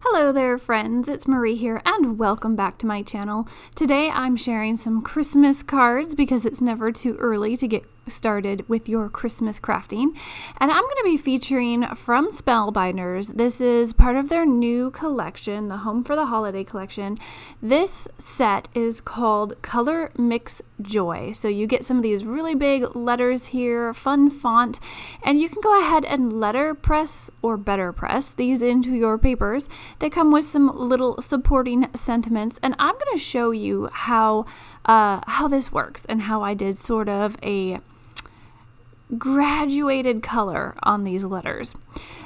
Hello there friends, it's Marie here and welcome back to my channel. Today I'm sharing some Christmas cards because it's never too early to get started with your Christmas crafting. And I'm going to be featuring from Spellbinders. This is part of their new collection, the Home for the Holiday collection. This set is called Color Mix Joy. So you get some of these really big letters here, fun font, and you can go ahead and letterpress or BetterPress these into your papers. They come with some little supporting sentiments, and I'm going to show you how this works and how I did sort of a graduated color on these letters.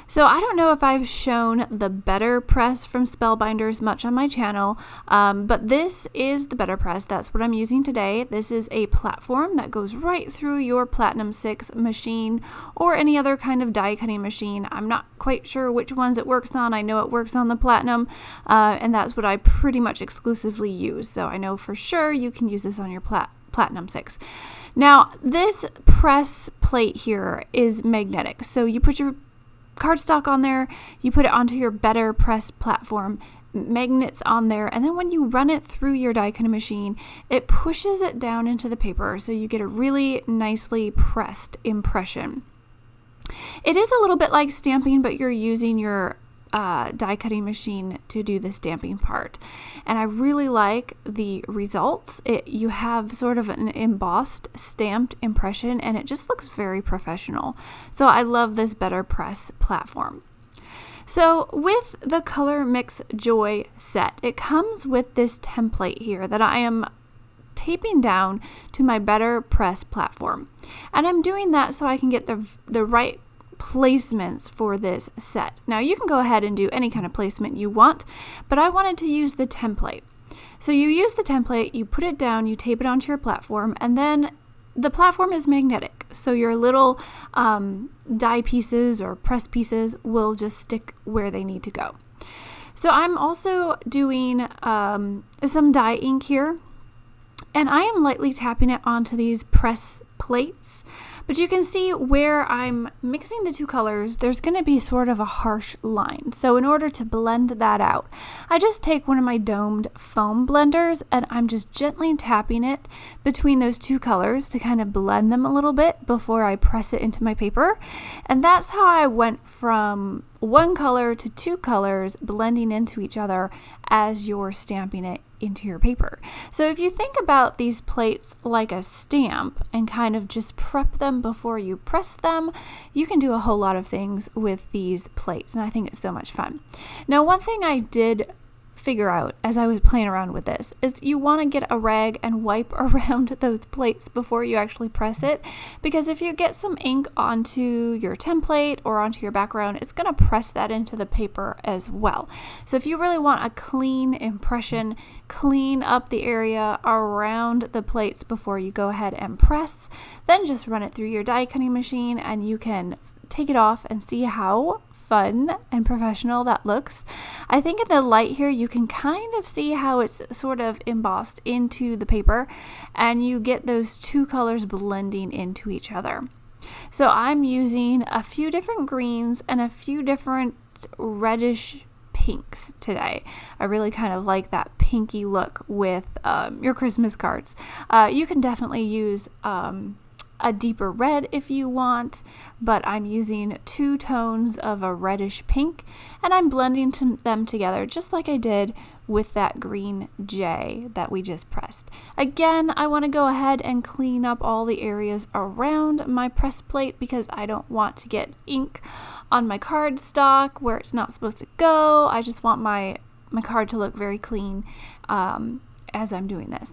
So I don't know if I've shown the BetterPress from Spellbinders much on my channel, but this is the BetterPress. That's what I'm using today. This is a platform that goes right through your Platinum 6 machine or any other kind of die cutting machine. I'm not quite sure which ones it works on. I know it works on the Platinum, and that's what I pretty much exclusively use. So I know for sure you can use this on your Platinum 6. Now, this press plate here is magnetic. So you put your cardstock on there, you put it onto your BetterPress platform, magnets on there, and then when you run it through your die cutting machine, it pushes it down into the paper so you get a really nicely pressed impression. It is a little bit like stamping, but you're using your die cutting machine to do the stamping part, and I really like the results. You have sort of an embossed stamped impression and it just looks very professional. So I love this BetterPress platform. So with the Color Mix Joy set, it comes with this template here that I am taping down to my BetterPress platform, and I'm doing that so I can get the right placements for this set. Now you can go ahead and do any kind of placement you want, but I wanted to use the template. So you use the template, you put it down, you tape it onto your platform, and then the platform is magnetic. So your little die pieces or press pieces will just stick where they need to go. So I'm also doing some dye ink here, and I am lightly tapping it onto these press plates. But you can see where I'm mixing the two colors, there's going to be sort of a harsh line. So in order to blend that out, I just take one of my domed foam blenders and I'm just gently tapping it between those two colors to kind of blend them a little bit before I press it into my paper. And that's how I went from one color to two colors blending into each other as you're stamping it into your paper. So if you think about these plates like a stamp and kind of just prep them before you press them, you can do a whole lot of things with these plates, and I think it's so much fun. Now, one thing I did figure out as I was playing around with this is you want to get a rag and wipe around those plates before you actually press it, because if you get some ink onto your template or onto your background, it's going to press that into the paper as well. So if you really want a clean impression, clean up the area around the plates before you go ahead and press, then just run it through your die cutting machine and you can take it off and see how fun and professional that looks. I think in the light here you can kind of see how it's sort of embossed into the paper and you get those two colors blending into each other. So I'm using a few different greens and a few different reddish pinks today. I really kind of like that pinky look with your Christmas cards. You can definitely use a deeper red if you want, but I'm using two tones of a reddish pink and I'm blending them together just like I did with that green J that we just pressed. Again, I want to go ahead and clean up all the areas around my press plate because I don't want to get ink on my cardstock where it's not supposed to go. I just want my card to look very clean as I'm doing this.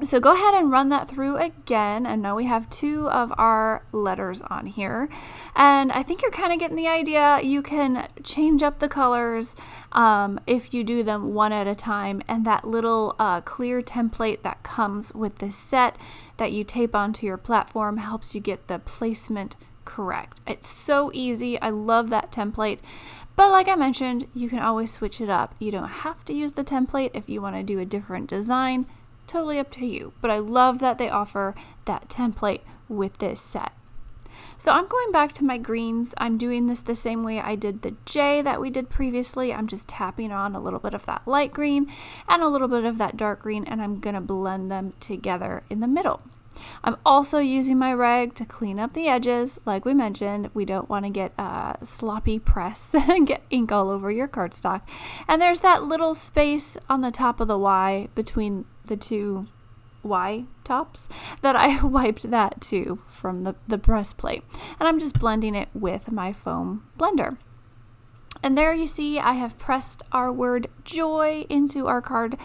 So go ahead and run that through again, and now we have two of our letters on here, and I think you're kind of getting the idea. You can change up the colors if you do them one at a time, and that little clear template that comes with this set that you tape onto your platform helps you get the placement correct. It's so easy. I love that template. But like I mentioned, you can always switch it up. You don't have to use the template if you want to do a different design. Totally up to you, but I love that they offer that template with this set. So I'm going back to my greens. I'm doing this the same way I did the J that we did previously. I'm just tapping on a little bit of that light green and a little bit of that dark green, and I'm going to blend them together in the middle. I'm also using my rag to clean up the edges. Like we mentioned, we don't want to get sloppy press and get ink all over your cardstock. And there's that little space on the top of the Y between the two Y tops that I wiped that too from the press plate. And I'm just blending it with my foam blender. And there you see I have pressed our word joy into our card,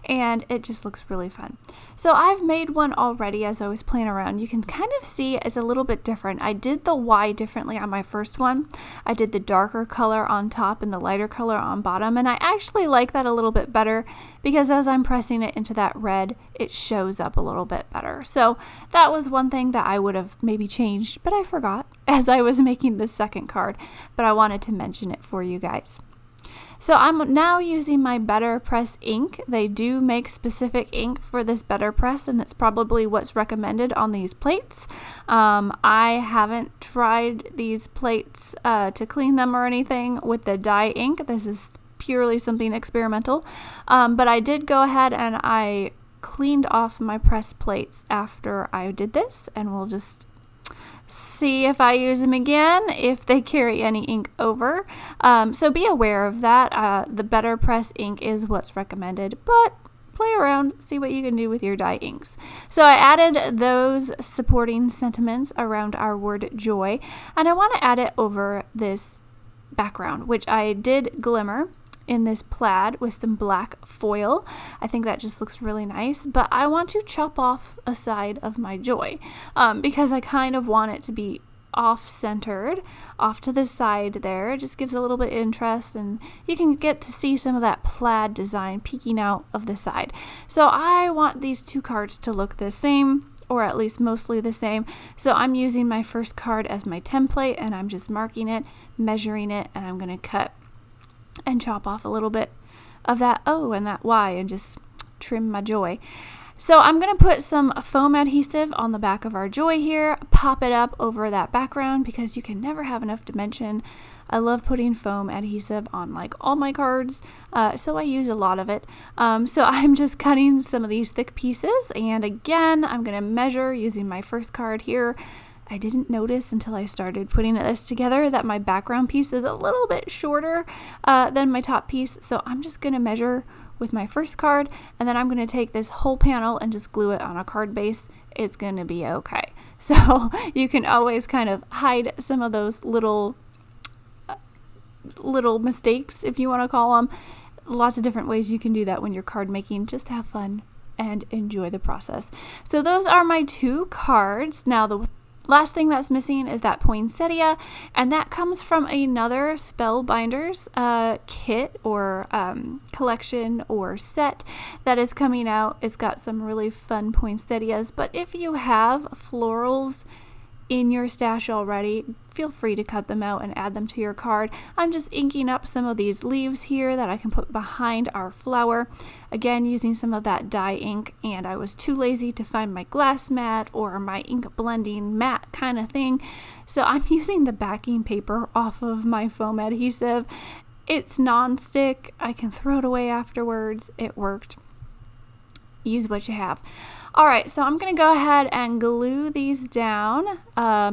and it just looks really fun. So I've made one already as I was playing around. You can kind of see it's a little bit different. I did the Y differently on my first one. I did the darker color on top and the lighter color on bottom, and I actually like that a little bit better because as I'm pressing it into that red, it shows up a little bit better. So that was one thing that I would have maybe changed, but I forgot as I was making the second card, but I wanted to mention it for you guys. So I'm now using my BetterPress ink. They do make specific ink for this BetterPress, and it's probably what's recommended on these plates. I haven't tried these plates to clean them or anything with the dye ink. This is purely something experimental, but I did go ahead and I cleaned off my press plates after I did this, and we'll just see if I use them again, if they carry any ink over. So be aware of that. The BetterPress ink is what's recommended, but play around, see what you can do with your dye inks. So I added those supporting sentiments around our word joy, and I want to add it over this background, which I did glimmer in this plaid with some black foil. I think that just looks really nice, but I want to chop off a side of my joy because I kind of want it to be off-centered, off to the side there. It just gives a little bit of interest, and you can get to see some of that plaid design peeking out of the side. So I want these two cards to look the same, or at least mostly the same. So I'm using my first card as my template, and I'm just marking it, measuring it, and I'm going to cut and chop off a little bit of that O and that Y and just trim my joy. So I'm going to put some foam adhesive on the back of our joy here, pop it up over that background because you can never have enough dimension. I love putting foam adhesive on like all my cards, so I use a lot of it. So I'm just cutting some of these thick pieces, and again, I'm going to measure using my first card here. I didn't notice until I started putting this together that my background piece is a little bit shorter than my top piece. So I'm just going to measure with my first card, and then I'm going to take this whole panel and just glue it on a card base. It's going to be okay. So you can always kind of hide some of those little mistakes, if you want to call them. Lots of different ways you can do that when you're card making. Just have fun and enjoy the process. So those are my two cards. Now the last thing that's missing is that poinsettia, and that comes from another Spellbinders kit or collection or set that is coming out. It's got some really fun poinsettias, but if you have florals in your stash already, feel free to cut them out and add them to your card. I'm just inking up some of these leaves here that I can put behind our flower, again using some of that dye ink, and I was too lazy to find my glass mat or my ink blending mat kind of thing, so I'm using the backing paper off of my foam adhesive. It's non-stick, I can throw it away afterwards. It worked. Use what you have. Alright, so I'm going to go ahead and glue these down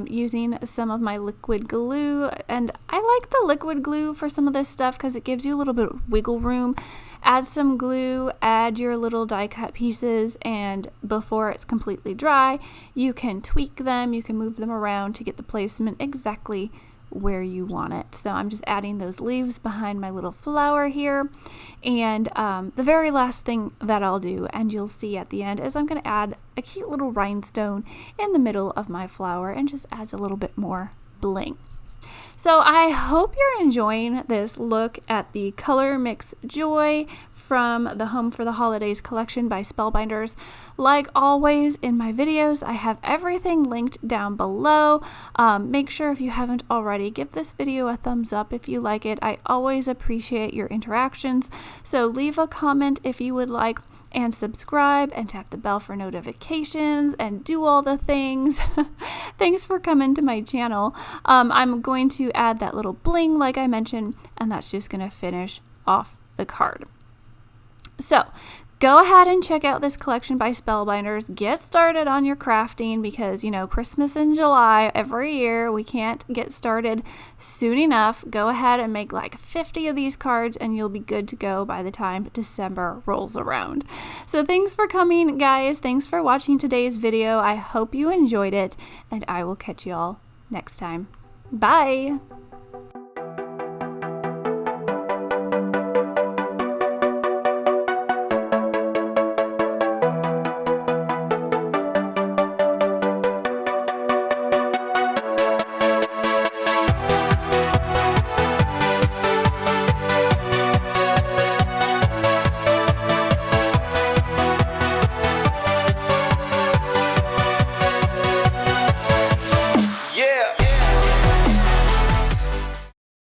using some of my liquid glue, and I like the liquid glue for some of this stuff because it gives you a little bit of wiggle room. Add some glue, add your little die cut pieces, and before it's completely dry, you can tweak them, you can move them around to get the placement exactly where you want it. So I'm just adding those leaves behind my little flower here, and the very last thing that I'll do, and you'll see at the end, is I'm going to add a cute little rhinestone in the middle of my flower, and just adds a little bit more bling. So I hope you're enjoying this look at the Color Mix Joy from the Home for the Holidays collection by Spellbinders. Like always in my videos, I have everything linked down below. Make sure if you haven't already, give this video a thumbs up if you like it. I always appreciate your interactions, so leave a comment if you would like. and subscribe and tap the bell for notifications and do all the things. Thanks for coming to my channel. I'm going to add that little bling like I mentioned, and that's just going to finish off the card. So go ahead and check out this collection by Spellbinders. Get started on your crafting because, you know, Christmas in July every year. We can't get started soon enough. Go ahead and make like 50 of these cards and you'll be good to go by the time December rolls around. So thanks for coming, guys. Thanks for watching today's video. I hope you enjoyed it, and I will catch you all next time. Bye!